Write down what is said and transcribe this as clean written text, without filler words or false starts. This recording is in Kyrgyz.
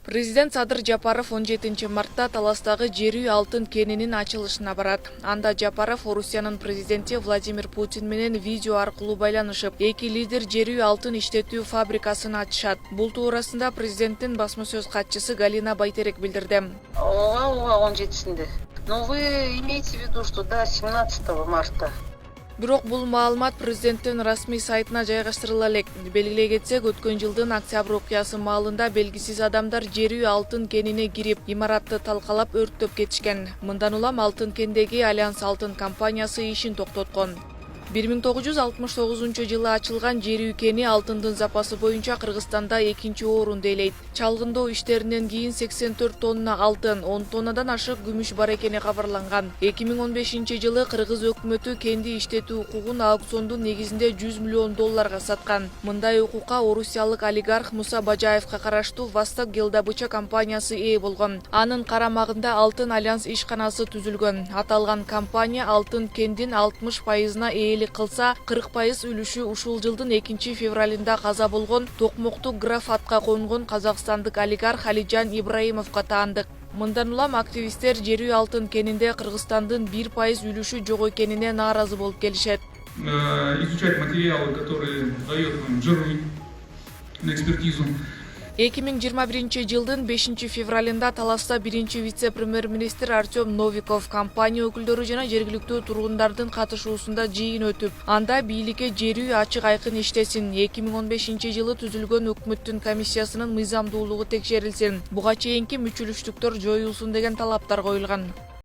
Президент Садыр Жапаров 17 мартта Таластагы жер үй алтын кенинин ачылышына барат. Анда Жапаров Орусиянын президенти Владимир Путин менен видео аркылуу байланышып, эки лидер жер үй алтын иштетүү фабрикасын ачышат. Бул туурасында президенттин басма сөз катчысы Галина Байтерек билдирди. Ооба 17-синде. Но вы имеете в виду, что да, 17 марта. Бирок бул маалымат президенттин расмий сайтына жайгаштырыла элек. Белгилей кетсек, өткөн жылдын октябрь окуясы маалында белгисиз адамдар жер үй алтын кенине кирип, имаратты талкалап өрттөп кетишкен. Мындан улам алтын кендеги Альянс алтын компаниясы ишин токтоткон. 1969 жылы ачылган жер үй кени алтындын запасы боюнча Кыргызстанда экинчи орунду ээлейт. Чалгындоо иштеринен кийин 84 тонна алтын, 10 тоннадан ашык күмүш бар экени кабарланган. 2015 жылы Кыргыз өкмөтү кенди иштетүү укугун аукциондун негизинде 100 миллион долларга саткан. Мындай укукка орусиялык олигарх Муса Бажаевка караштуу Восток гелдобыча компаниясы ээ болгон. Анын карамагында Алтын Альянс ишканасы түзүлгөн. Аталган компания алтын кендин 60%-на кылса, 40% үлүшү ушул жылдын 2 февралында каза болгон Токмокту граф атка конгон казакстандык олигарх Алижан Ибраимовго таандык. Мындан улам активисттер жер үй алтын кенинде Кыргызстандын 1% үлүшү жок экенине нааразы болуп келишет. Изучать материалы, которые дает нам жирный на экспертизу. 2021 жылдын 5 февралында Таласта биринчи вице-премьер-министр Артем Новиков компания өкүлдөрү жана жергиликтүү тургундардын катышуусунда жыйын өтүп, анда бийликке жер үй ачык айкын иштесин, 2015 жылы түзүлгөн өкмөттүн комиссиясынын мыйзамдуулугу текшерилсин, буга чейинки мүчүлүштүктөр жоюлсун деген талаптар коюлган.